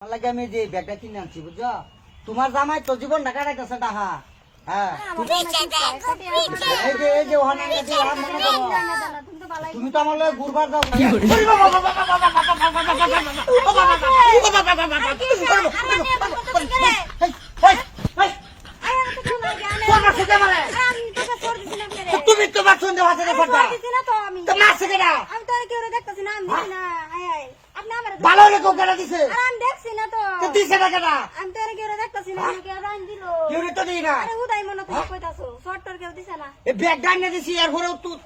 লাগে আমি যে ব্যাগটা কিনে আনছি বুঝছো তোমার জামাই তো জীবন ঢাকা রাখতেছে ডাহা হ্যাঁ এই যে ওখানে তুমি তো আমার লগে ঘুরবার যাও তুমি তো বাসন দেওয়া আছে ভালো হলে কোকেরা দিছে দিছে না কেনা কেউ তো দিই না এই ব্যাগ ডাইনে দিছি আর পরেও তুই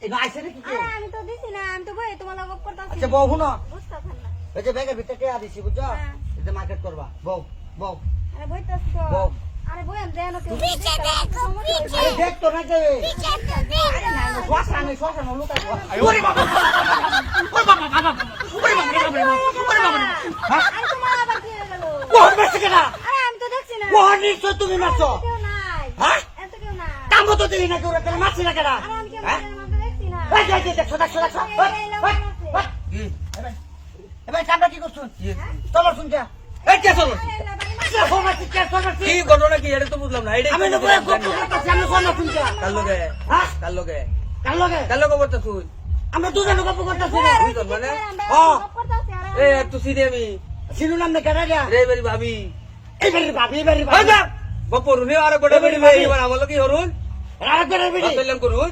এটা আইছে নাকি কেউ আচ্ছা বউ শুনো এই যে ব্যাগের ভিতরে টেয়া দিছি বুঝছো এটা মার্কেট করবা বউ বউ বউ দেখ তো না যে শ্বাসানো লুকাই তুমি মারছো হ্যাঁ কাম তো দিলি না কেউ মারছি না কেনা দেখছো দেখছো দেখছো এবার কামটা কি করছো চলো শুনছে কি ঘটনা কি এটা তো বুঝলাম না আমি আমরা দুজন গল্প করতেছি আমি চিনু নাম না কেনা রে বেরি ভাবি এইবারে ভাবি এইবারে ভাবি বপরুনে আর গোটা বেরি ভাই এবার আমল কি হরুন আর করে বিড়ি পেলাম করুন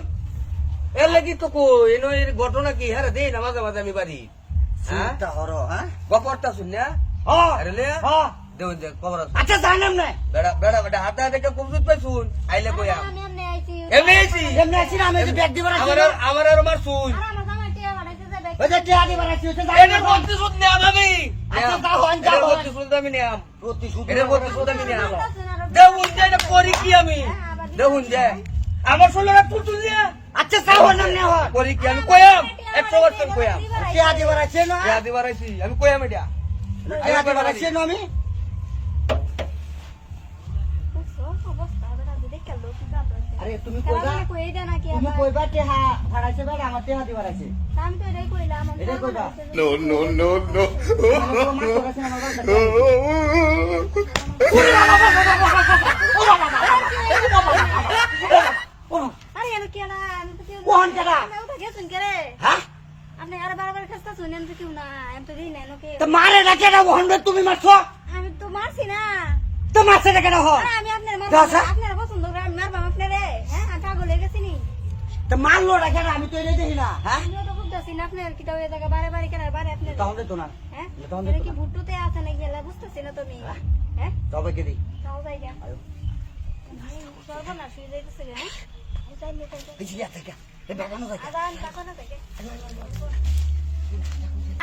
এর লাগি তো কো এনো এর ঘটনা কি হ্যাঁ দে নামাজ নামাজ আমি বাড়ি চিন্তা হরো হ্যাঁ বপরটা শুননা আরে লে দেউন দে খবর আছে আচ্ছা জানাম না বেড়া বেড়া বেড়া হাতে হাতে কমজুত পাই শুন আইলে কইয়া এমনি আইছি আমি যে ব্যাগ দিবার আছে আমার আর মার শুন ওই যে টিয়া দিবার আছে ওটা জানি এর প্রতি শুন নেম আমি আচ্ছা যাও হন যাও প্রতি শুন আমি নেম প্রতি এর প্রতি শুন আমি নেম দেউন দে এটা করি কি আমি দেউন দে আমার শুনলে তুই দে আচ্ছা যাও হন না হন করি কি আমি কইয়াম 100% কইয়াম টিয়া দিবার আছে না ইয়া দিবার আইছি আমি কইয়াম এটা টিয়া দিবার আছে না আমি আরে তুমি কইবা টিয়া ভাড়াছে বেড়া আমার টিয়া দিবার আছে এটা কইবা No. কোন কেডা হ্যাঁ তো মারে না কেডা ওহন তুমি মারছো তো মারছে না কেডা হ তো মারলো না কেডা আমি তো এনে দেখি না হ্যাঁ তাহলে তো না তবে কে দি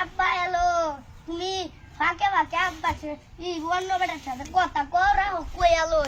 আব্বা এলো তুমি ফাঁকে ফাঁকে আব্বা অন্য বেটার সাথে কথা কও রাখো কই এলো